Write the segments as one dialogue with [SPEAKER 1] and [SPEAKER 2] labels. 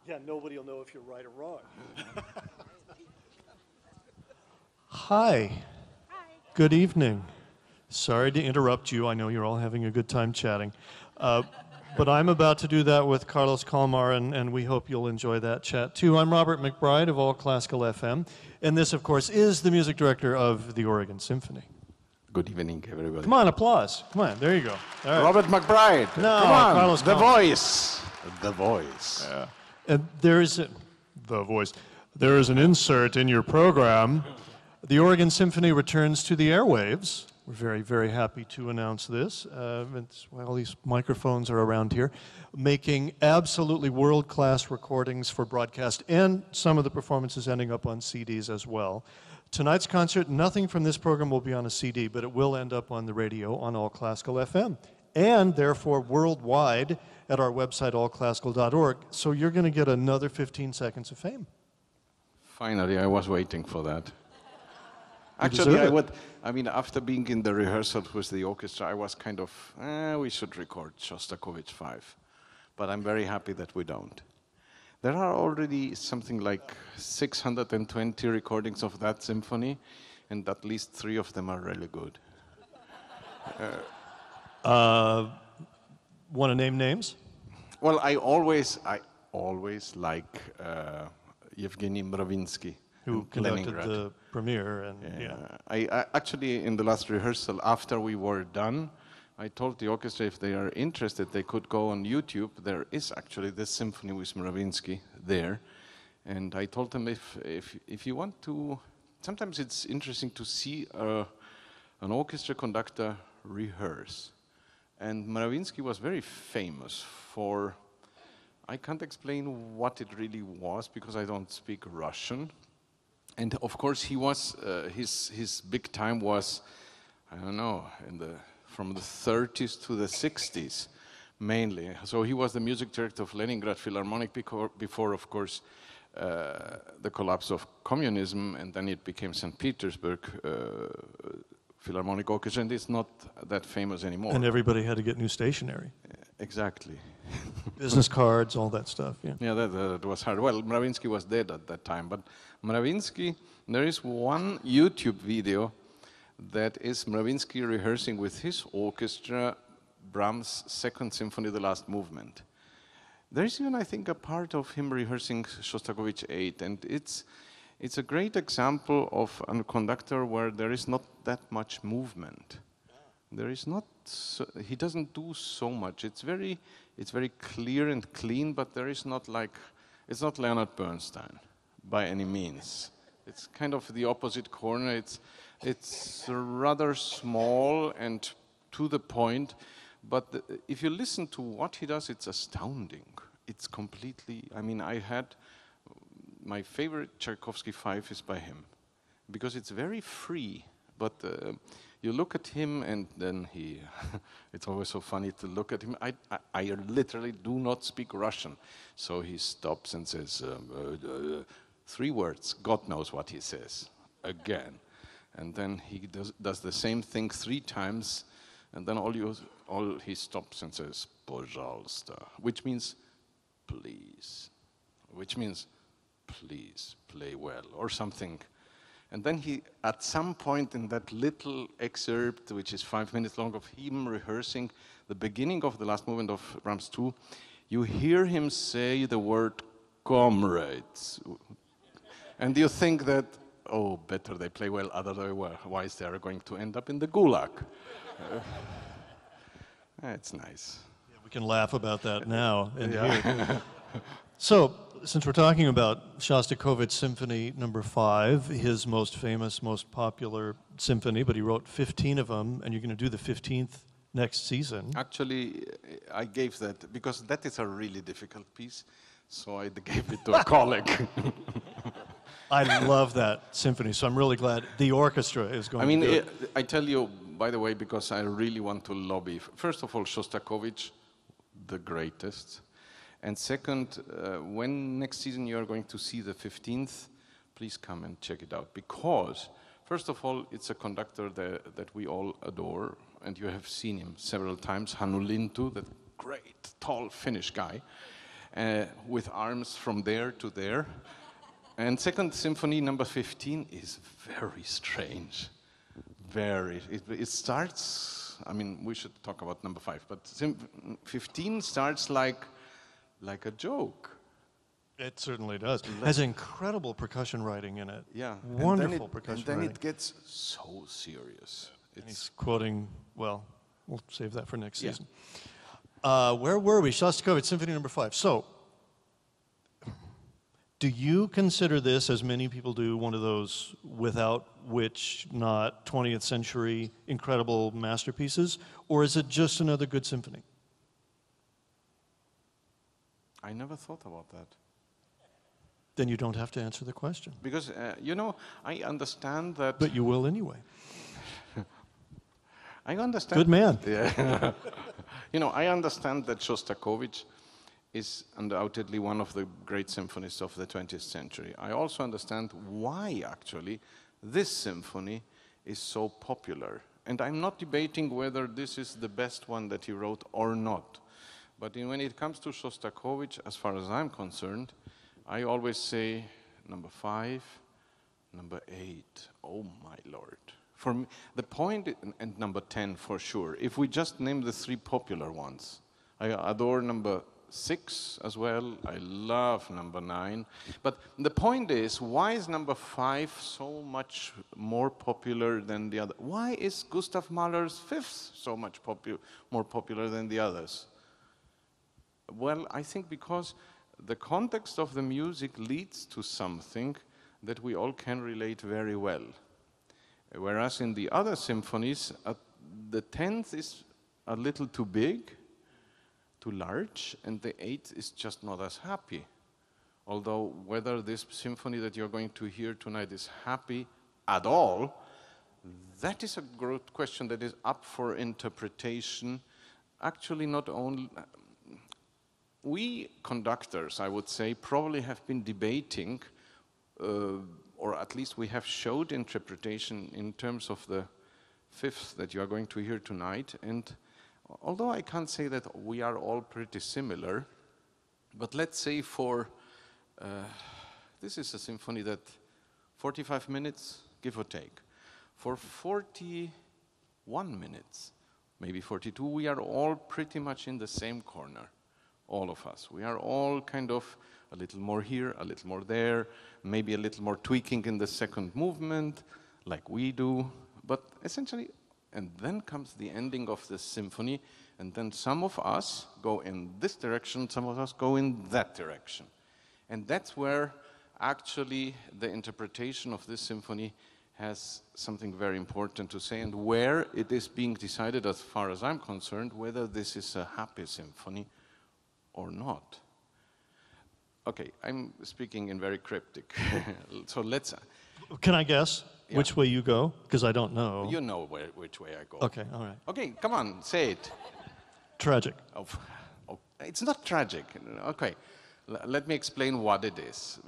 [SPEAKER 1] Yeah, nobody will know if you're right or wrong.
[SPEAKER 2] Hi. Good evening. Sorry to interrupt you. I know you're all having a good time chatting. But I'm about to do that with Carlos Kalmar, and we hope you'll enjoy that chat too. I'm Robert McBride of All Classical FM, and this, of course, is the music director of the Oregon Symphony.
[SPEAKER 3] Good evening, everybody.
[SPEAKER 2] Come on, applause. Come on, there you go. All right.
[SPEAKER 3] Robert McBride.
[SPEAKER 2] No,
[SPEAKER 3] come on,
[SPEAKER 2] Carlos
[SPEAKER 3] the
[SPEAKER 2] Kalmar.
[SPEAKER 3] voice. The voice.
[SPEAKER 2] Yeah. And there's the voice. There is an insert in your program. The Oregon Symphony returns to the airwaves. We're very, very happy to announce this. While these microphones are around here, making absolutely world-class recordings for broadcast and some of the performances ending up on CDs as well. Tonight's concert, nothing from this program will be on a CD, but it will end up on the radio on All Classical FM, and therefore worldwide at our website, allclassical.org. So you're going to get another 15 seconds of fame.
[SPEAKER 3] Finally, I was waiting for that. Actually, after being in the rehearsals with the orchestra, I was kind of, we should record Shostakovich 5. But I'm very happy that we don't. There are already something like 620 recordings of that symphony, and at least 3 of them are really good.
[SPEAKER 2] Want to name names?
[SPEAKER 3] Well, I always like Yevgeny Mravinsky,
[SPEAKER 2] who conducted the premiere. And
[SPEAKER 3] I actually, in the last rehearsal, after we were done, I told the orchestra if they are interested, they could go on YouTube. There is actually this symphony with Mravinsky there. And I told them if you want to, sometimes it's interesting to see an orchestra conductor rehearse. And Mravinsky was very famous for, I can't explain what it really was because I don't speak Russian. And of course he was, his big time was, I don't know, from the 30s to the 60s, mainly. So he was the music director of Leningrad Philharmonic before, of course, the collapse of communism, and then it became St. Petersburg Philharmonic Orchestra, and it's not that famous anymore.
[SPEAKER 2] And everybody had to get new stationery.
[SPEAKER 3] Exactly.
[SPEAKER 2] Business cards, all that stuff, yeah.
[SPEAKER 3] Yeah, that was hard. Well, Mravinsky was dead at that time, but Mravinsky, there is one YouTube video that is Mravinsky rehearsing with his orchestra Brahms' Second Symphony, the last movement. There is even, I think, a part of him rehearsing Shostakovich 8, and it's a great example of a conductor where there is not that much movement. There is not, he doesn't do so much. It's very clear and clean, but there is not like, it's not Leonard Bernstein by any means. It's kind of the opposite corner. It's rather small and to the point, but if you listen to what he does, it's astounding. It's completely, I mean, my favorite Tchaikovsky 5 is by him, because it's very free, but you look at him and then it's always so funny to look at him. I literally do not speak Russian, so he stops and says 3 words, God knows what he says, again. And then he does the same thing 3 times, and then he stops and says, "Пожалуйста," which means please, which means please play well, or something. And then he, at some point in that little excerpt, which is 5 minutes long, of him rehearsing the beginning of the last movement of Brahms 2, you hear him say the word comrades. And you think that, oh, better they play well, otherwise they are going to end up in the gulag. It's nice.
[SPEAKER 2] Yeah, we can laugh about that now. So, since we're talking about Shostakovich Symphony No. 5, his most famous, most popular symphony, but he wrote 15 of them, and you're going to do the 15th next season.
[SPEAKER 3] Actually, I gave that, because that is a really difficult piece, so I gave it to a colleague.
[SPEAKER 2] I love that symphony, so I'm really glad the orchestra is going to do it.
[SPEAKER 3] I tell you, by the way, because I really want to lobby. First of all, Shostakovich, the greatest. And second, when next season you are going to see the 15th, please come and check it out. Because, first of all, it's a conductor that we all adore, and you have seen him several times, Hannu Lintu, that great, tall Finnish guy. with arms from there to there. And Second Symphony number 15 is very strange. It starts, I mean, we should talk about number 5, but 15 starts like a joke.
[SPEAKER 2] It certainly does. Has incredible percussion writing in it.
[SPEAKER 3] Yeah.
[SPEAKER 2] Wonderful percussion
[SPEAKER 3] and then
[SPEAKER 2] writing.
[SPEAKER 3] it gets so serious.
[SPEAKER 2] And he's quoting, well, we'll save that for next
[SPEAKER 3] Yeah.
[SPEAKER 2] season. Where were we? Shostakovich, Symphony number 5. So, do you consider this, as many people do, one of those without which not 20th century incredible masterpieces? Or is it just another good symphony?
[SPEAKER 3] I never thought about that.
[SPEAKER 2] Then you don't have to answer the question.
[SPEAKER 3] Because, you know, I understand that...
[SPEAKER 2] But you will anyway.
[SPEAKER 3] I understand...
[SPEAKER 2] Good man.
[SPEAKER 3] Yeah. You know, I understand that Shostakovich is undoubtedly one of the great symphonists of the 20th century. I also understand why, actually, this symphony is so popular. And I'm not debating whether this is the best one that he wrote or not. But when it comes to Shostakovich, as far as I'm concerned, I always say number 5, number 8, oh my Lord. For me, the point, and number 10 for sure. If we just name the 3 popular ones, I adore number 6 as well. I love number 9. But the point is, why is number 5 so much more popular than the other? Why is Gustav Mahler's 5th so much more popular than the others? Well, I think because the context of the music leads to something that we all can relate very well. Whereas in the other symphonies, the 10th is a little too big, too large, and the 8th is just not as happy. Although whether this symphony that you're going to hear tonight is happy at all, that is a great question that is up for interpretation. Actually, not only... We conductors, I would say, probably have been debating, or at least we have showed interpretation in terms of the 5th that you are going to hear tonight. And although I can't say that we are all pretty similar, but let's say for, this is a symphony that 45 minutes, give or take. For 41 minutes, maybe 42, we are all pretty much in the same corner. All of us. We are all kind of a little more here, a little more there, maybe a little more tweaking in the second movement, like we do. But essentially, and then comes the ending of the symphony, and then some of us go in this direction, some of us go in that direction. And that's where actually the interpretation of this symphony has something very important to say, and where it is being decided, as far as I'm concerned, whether this is a happy symphony or not. Okay, I'm speaking in very cryptic. So let's...
[SPEAKER 2] Can I guess
[SPEAKER 3] Yeah.
[SPEAKER 2] which way you go? Because I don't know.
[SPEAKER 3] You know which way I go.
[SPEAKER 2] Okay, all right.
[SPEAKER 3] Okay, come on, say it.
[SPEAKER 2] Tragic.
[SPEAKER 3] Oh, it's not tragic. Okay, let me explain what it is.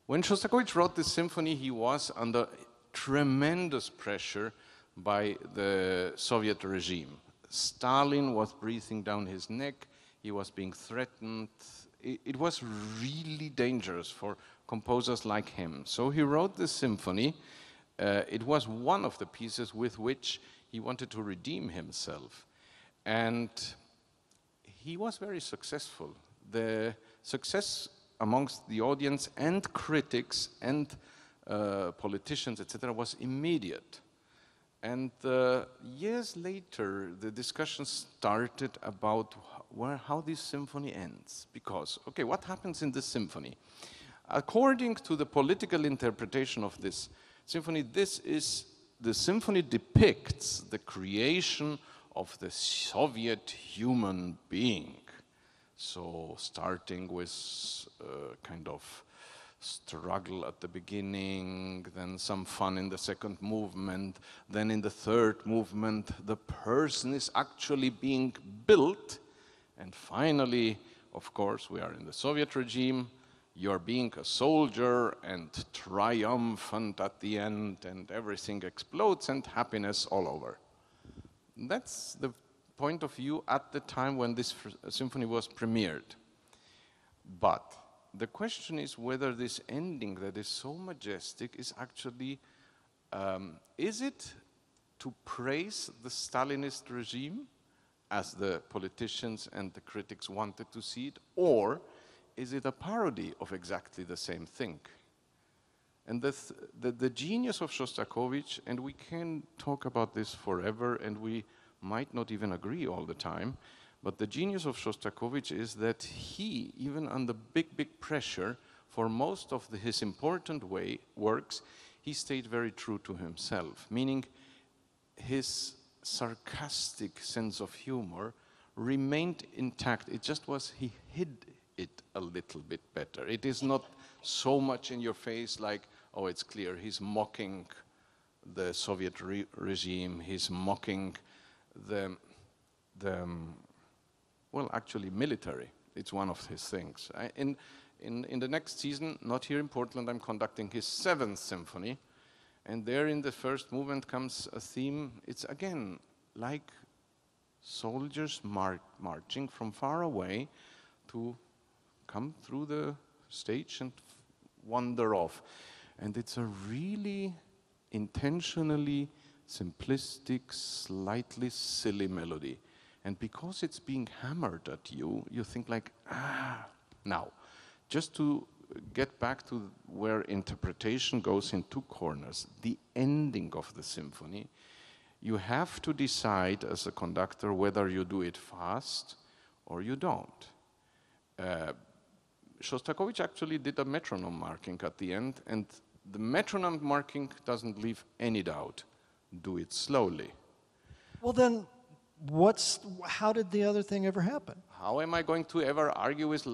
[SPEAKER 3] When Shostakovich wrote this symphony, he was under tremendous pressure by the Soviet regime. Stalin was breathing down his neck, he was being threatened. It was really dangerous for composers like him. So he wrote this symphony. It was one of the pieces with which he wanted to redeem himself. And he was very successful. The success amongst the audience and critics and politicians, etc., was immediate. And years later, the discussion started about how this symphony ends. Because, okay, what happens in this symphony? According to the political interpretation of this symphony, the symphony depicts the creation of the Soviet human being. So starting with kind of struggle at the beginning, then some fun in the second movement, then in the third movement the person is actually being built, and finally, of course, we are in the Soviet regime, you're being a soldier and triumphant at the end, and everything explodes and happiness all over. That's the point of view at the time when this symphony was premiered. But the question is whether this ending that is so majestic is actually, is it to praise the Stalinist regime as the politicians and the critics wanted to see it, or is it a parody of exactly the same thing? And the genius of Shostakovich, and we can talk about this forever, and we might not even agree all the time, but the genius of Shostakovich is that he, even under big, big pressure, for most of his important works, he stayed very true to himself, meaning his sarcastic sense of humor remained intact. It just was he hid it a little bit better. It is not so much in your face like, oh, it's clear, he's mocking the Soviet regime, he's mocking the well, actually military. It's one of his things. In the next season, not here in Portland, I'm conducting his 7th symphony, and there in the first movement comes a theme. It's again like soldiers marching from far away to come through the stage and wander off. And it's a really intentionally simplistic, slightly silly melody. And because it's being hammered at you, you think like, ah. Now, just to get back to where interpretation goes in 2 corners, the ending of the symphony, you have to decide as a conductor whether you do it fast or you don't. Shostakovich actually did a metronome marking at the end, and the metronome marking doesn't leave any doubt. Do it slowly.
[SPEAKER 2] Well then, how did the other thing ever happen?
[SPEAKER 3] How am I going to ever argue with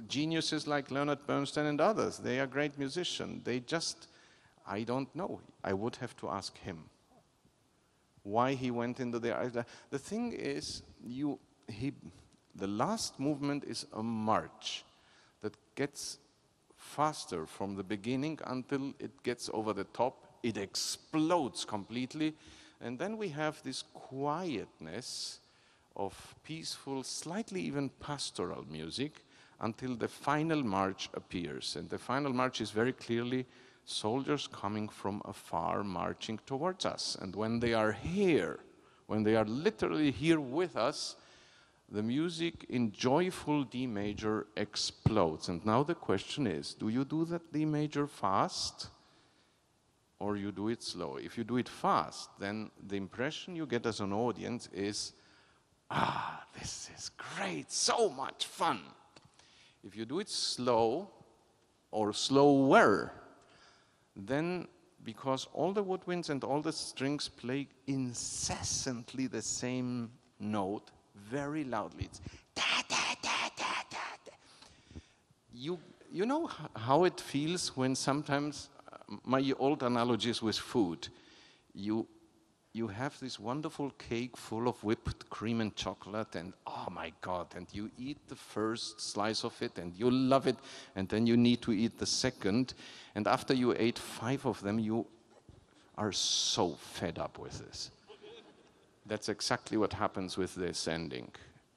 [SPEAKER 3] geniuses like Leonard Bernstein and others? They are great musicians. I don't know. I would have to ask him why he went into the thing is, the last movement is a march that gets faster from the beginning until it gets over the top. It explodes completely. And then we have this quietness of peaceful, slightly even pastoral music until the final march appears. And the final march is very clearly soldiers coming from afar marching towards us. And when they are here, when they are literally here with us, the music in joyful D major explodes. And now the question is, do you do that D major fast or you do it slow? If you do it fast, then the impression you get as an audience is, this is great, so much fun. If you do it slow or slower, then because all the woodwinds and all the strings play incessantly the same note very loudly, it's da da da da da da. You know how it feels when sometimes, my old analogies with food, you have this wonderful cake full of whipped cream and chocolate, and oh my God, and you eat the first slice of it and you love it, and then you need to eat the second, and after you ate 5 of them, you are so fed up with this. That's exactly what happens with this ending.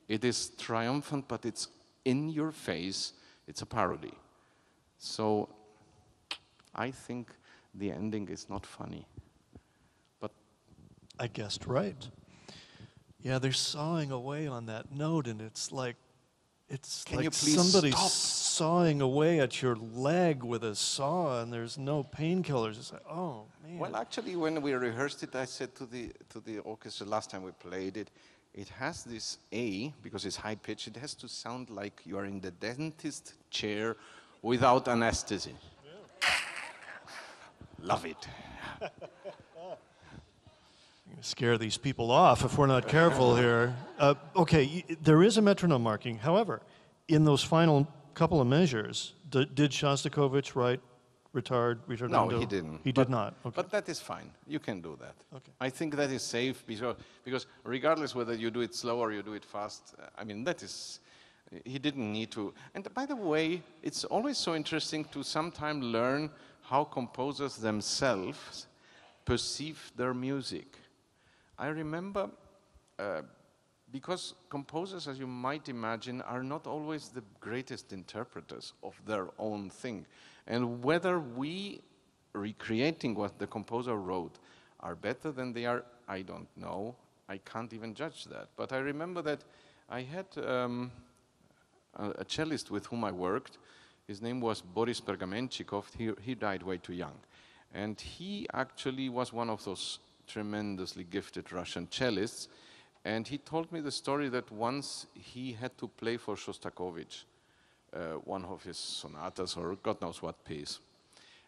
[SPEAKER 3] It is triumphant, but it's in your face, it's a parody. So I think the ending is not funny. But
[SPEAKER 2] I guessed right. Yeah, they're sawing away on that note, and it's like somebody sawing away at your leg with a saw, and there's no painkillers. It's like, oh man.
[SPEAKER 3] Well, actually, when we rehearsed it, I said to the orchestra last time we played it, it has this A, because it's high pitch, it has to sound like you are in the dentist chair without anesthesia. Yeah. Love it.
[SPEAKER 2] Scare these people off if we're not careful here. Okay, there is a metronome marking. However, in those final couple of measures, did Shostakovich write retardando?
[SPEAKER 3] No, he didn't.
[SPEAKER 2] He did not. Okay.
[SPEAKER 3] But that is fine. You can do that.
[SPEAKER 2] Okay.
[SPEAKER 3] I think that is safe because regardless whether you do it slow or you do it fast, I mean, that is, he didn't need to. And by the way, it's always so interesting to sometimes learn how composers themselves perceive their music. I remember because composers, as you might imagine, are not always the greatest interpreters of their own thing. And whether we, recreating what the composer wrote, are better than they are, I don't know. I can't even judge that. But I remember that I had a cellist with whom I worked. His name was Boris Pergamenchikov. He died way too young. And he actually was one of those tremendously gifted Russian cellists. And he told me the story that once he had to play for Shostakovich, one of his sonatas or God knows what piece.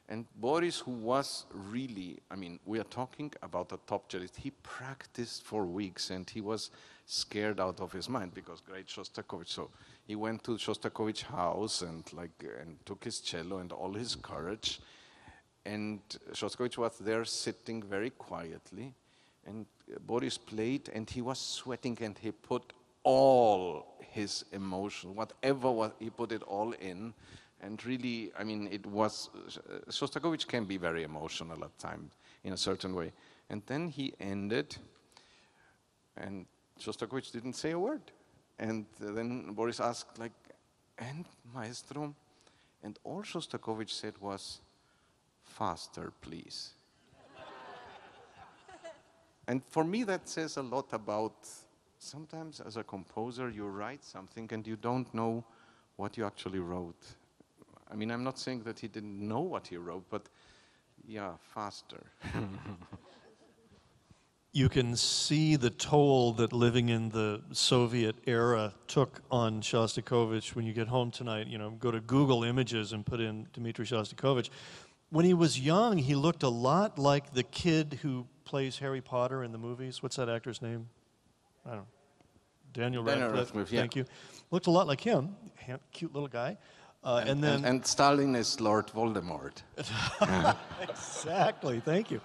[SPEAKER 3] And Boris, who was really, I mean, we are talking about a top cellist, he practiced for weeks and he was scared out of his mind because great Shostakovich. So he went to Shostakovich house and took his cello and all his courage. And Shostakovich was there sitting very quietly. And Boris played and he was sweating and he put all his emotion, whatever was, he put it all in. And really, I mean, it was, Shostakovich can be very emotional at times in a certain way. And then he ended and Shostakovich didn't say a word. And then Boris asked like, and Maestro? And all Shostakovich said was, faster, please. And for me, that says a lot about, sometimes as a composer, you write something and you don't know what you actually wrote. I mean, I'm not saying that he didn't know what he wrote, but yeah, faster.
[SPEAKER 2] You can see the toll that living in the Soviet era took on Shostakovich. When you get home tonight, you know, go to Google Images and put in Dmitri Shostakovich. When he was young, he looked a lot like the kid who plays Harry Potter in the movies. What's that actor's name? I don't know. Daniel Radcliffe.
[SPEAKER 3] Yeah.
[SPEAKER 2] Thank you. Looked a lot like him. Cute little guy.
[SPEAKER 3] And Stalin is Lord Voldemort.
[SPEAKER 2] Exactly, thank you.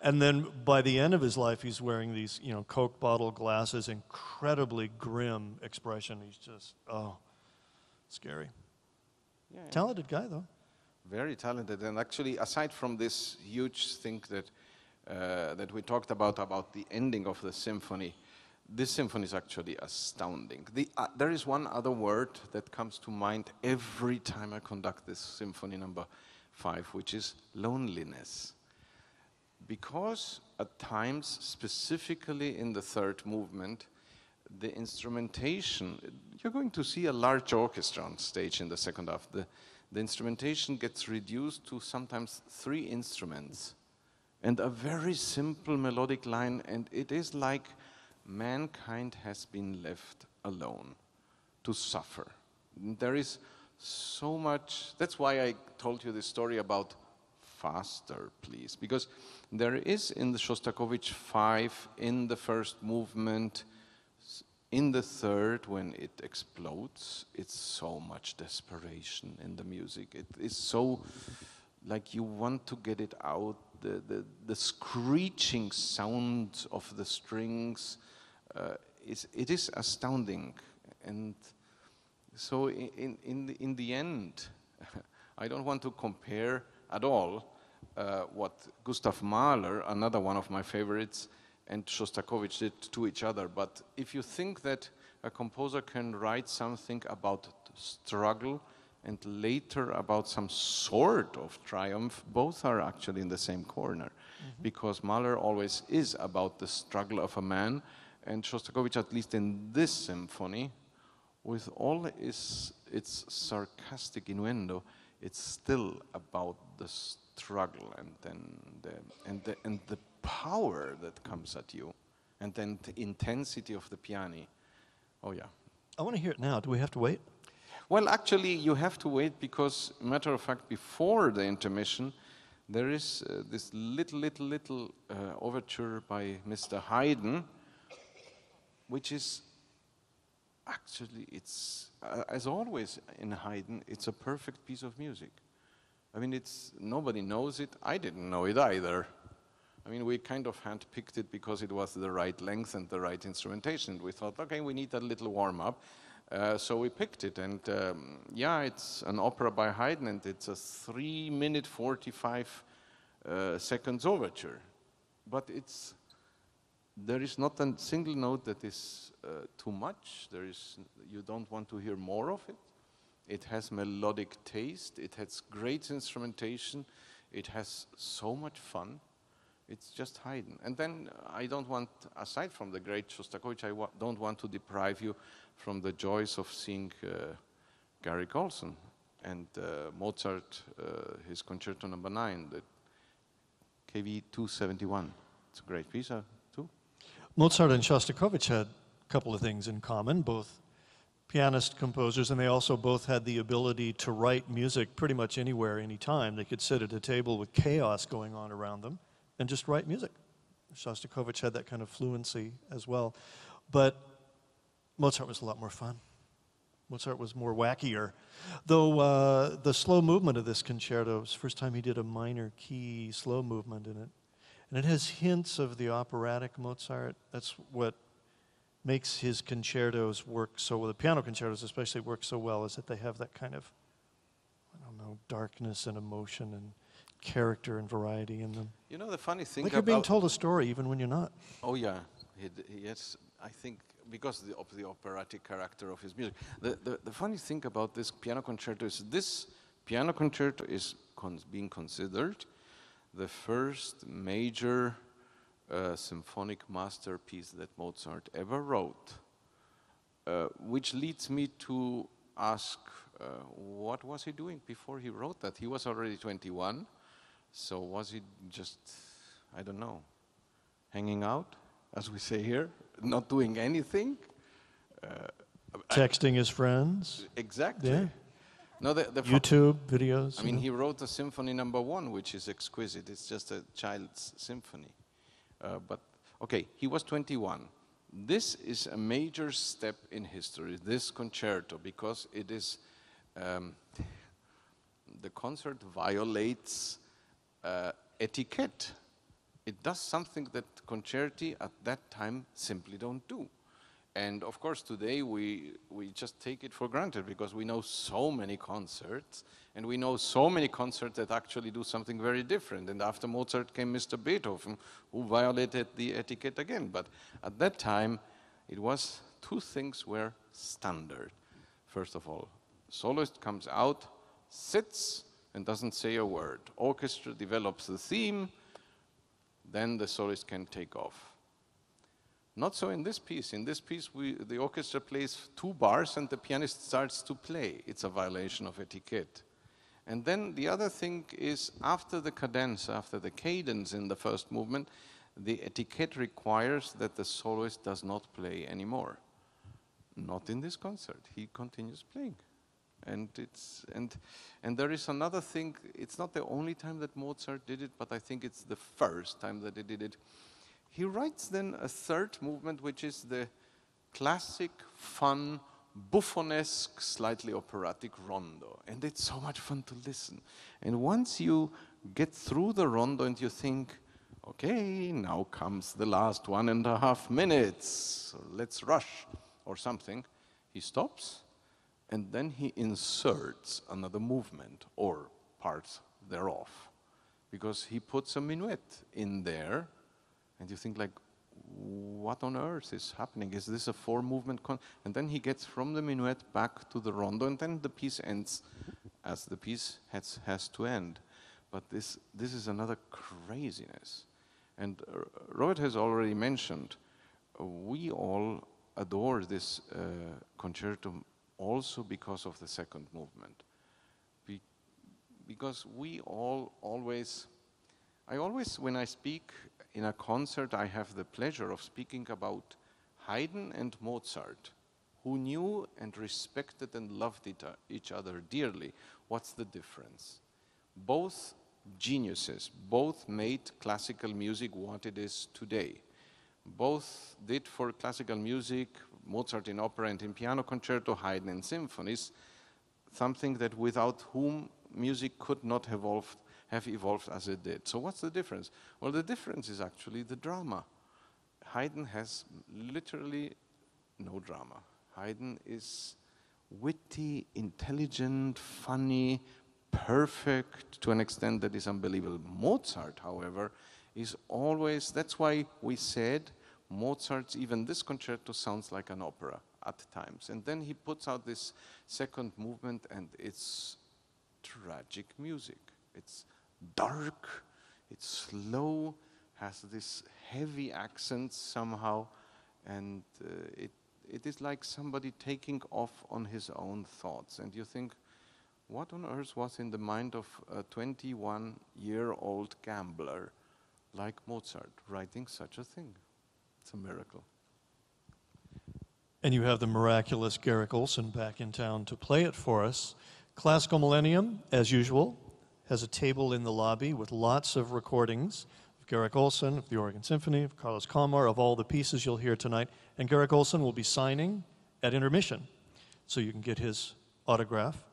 [SPEAKER 2] And then by the end of his life, he's wearing these, you know, Coke bottle glasses, incredibly grim expression. He's just, oh, scary.
[SPEAKER 3] Yeah.
[SPEAKER 2] Talented guy, though.
[SPEAKER 3] Very talented, and actually, aside from this huge thing that we talked about the ending of the symphony, this symphony is actually astounding. There is one other word that comes to mind every time I conduct this symphony number 5, which is loneliness. Because at times, specifically in the third movement, the instrumentation, you're going to see a large orchestra on stage in the second half. The instrumentation gets reduced to sometimes 3 instruments and a very simple melodic line, and it is like mankind has been left alone to suffer. There is so much, that's why I told you this story about faster, please, because there is in the Shostakovich 5, in the first movement, in the third, when it explodes, it's so much desperation in the music. It is so, like you want to get it out, the screeching sound of the strings, it is astounding. And so in the end, I don't want to compare at all what Gustav Mahler, another one of my favorites, and Shostakovich did to each other. But if you think that a composer can write something about struggle and later about some sort of triumph, both are actually in the same corner. Mm-hmm. Because Mahler always is about the struggle of a man, and Shostakovich, at least in this symphony, with all its sarcastic innuendo, it's still about the struggle and the power that comes at you, and then the intensity of the piano. Oh yeah.
[SPEAKER 2] I want to hear it now. Do we have to wait?
[SPEAKER 3] Well, actually, you have to wait because, matter of fact, before the intermission, there is this little overture by Mr. Haydn, which is actually, it's as always in Haydn, it's a perfect piece of music. I mean, nobody knows it. I didn't know it either. I mean, we kind of handpicked it because it was the right length and the right instrumentation. We thought, okay, we need a little warm-up. So we picked it, and yeah, it's an opera by Haydn, and it's a 3-minute 45 seconds overture. But it's there is not a single note that is too much. You don't want to hear more of it. It has melodic taste. It has great instrumentation. It has so much fun. It's just Haydn. And then I don't want, aside from the great Shostakovich, don't want to deprive you from the joys of seeing Garrick Ohlsson and Mozart, his Concerto Number 9, the KV 271. It's a great piece too.
[SPEAKER 2] Mozart and Shostakovich had a couple of things in common, both pianist composers, and they also both had the ability to write music pretty much anywhere, anytime. They could sit at a table with chaos going on around them and just write music. Shostakovich had that kind of fluency as well. But Mozart was a lot more fun. Mozart was more wackier. Though the slow movement of this concerto, was the first time he did a minor key slow movement in it. And it has hints of the operatic Mozart. That's what makes his concertos work so well. The piano concertos especially work so well, is that they have that kind of, I don't know, darkness and emotion and character and variety in them.
[SPEAKER 3] You know the funny thing
[SPEAKER 2] like you're being told a story even when you're not.
[SPEAKER 3] Oh yeah, yes, I think because of the operatic character of his music. The funny thing about this piano concerto is this piano concerto is being considered the first major symphonic masterpiece that Mozart ever wrote, which leads me to ask, what was he doing before he wrote that? He was already 21, so was he just, I don't know, hanging out, as we say here, not doing anything?
[SPEAKER 2] Texting his friends?
[SPEAKER 3] Exactly.
[SPEAKER 2] Yeah.
[SPEAKER 3] No,
[SPEAKER 2] YouTube videos?
[SPEAKER 3] I mean, he wrote the Symphony Number 1, which is exquisite. It's just a child's symphony. But, okay, he was 21. This is a major step in history, this concerto, because it is, the concert violates etiquette. It does something that concerti at that time simply don't do. And of course today we just take it for granted because we know so many concerts, and we know so many concerts that actually do something very different. And after Mozart came Mr. Beethoven, who violated the etiquette again. But at that time, it was two things were standard. First of all, soloist comes out, sits, and doesn't say a word. Orchestra develops the theme, then the soloist can take off. Not so in this piece. In this piece, the orchestra plays 2 bars and the pianist starts to play. It's a violation of etiquette. And then the other thing is, after the cadenza, after the cadence in the first movement, the etiquette requires that the soloist does not play anymore. Not in this concert. He continues playing. And there is another thing. It's not the only time that Mozart did it, but I think it's the first time that he did it. He writes then a third movement, which is the classic, fun, buffonesque, slightly operatic rondo. And it's so much fun to listen. And once you get through the rondo and you think, okay, now comes the last 1.5 minutes, so let's rush, or something, he stops, and then he inserts another movement, or parts thereof. Because he puts a minuet in there, and you think like, what on earth is happening? Is this a 4-movement? And then he gets from the minuet back to the rondo, and then the piece ends as the piece has to end. But this is another craziness. And Robert has already mentioned, we all adore this concerto also because of the second movement. Because we all always, when I speak in a concert, I have the pleasure of speaking about Haydn and Mozart, who knew and respected and loved each other dearly. What's the difference? Both geniuses, both made classical music what it is today. Both did for classical music, Mozart in opera and in piano concerto, Haydn in symphonies, something that without whom music could not have evolved as it did. So what's the difference? Well, the difference is actually the drama. Haydn has literally no drama. Haydn is witty, intelligent, funny, perfect to an extent that is unbelievable. Mozart, however, is always, that's why we said Mozart's, even this concerto sounds like an opera at times. And then he puts out this second movement, and it's tragic music. It's dark, it's slow, has this heavy accent somehow, and it is like somebody taking off on his own thoughts. And you think, what on earth was in the mind of a 21-year-old gambler like Mozart writing such a thing? It's a miracle.
[SPEAKER 2] And you have the miraculous Garrick Ohlsson back in town to play it for us. Classical Millennium, as usual, has a table in the lobby with lots of recordings of Garrick Ohlsson, of the Oregon Symphony, of Carlos Kalmar, of all the pieces you'll hear tonight. And Garrick Ohlsson will be signing at intermission, so you can get his autograph.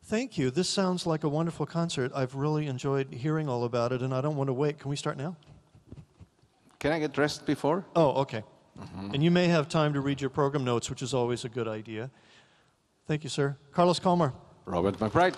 [SPEAKER 2] Thank you. This sounds like a wonderful concert. I've really enjoyed hearing all about it, and I don't want to wait. Can we start now?
[SPEAKER 3] Can I get dressed before?
[SPEAKER 2] Oh, okay. And you may have time to read your program notes, which is always a good idea. Thank you, sir. Carlos Kalmar.
[SPEAKER 3] Robert McBride.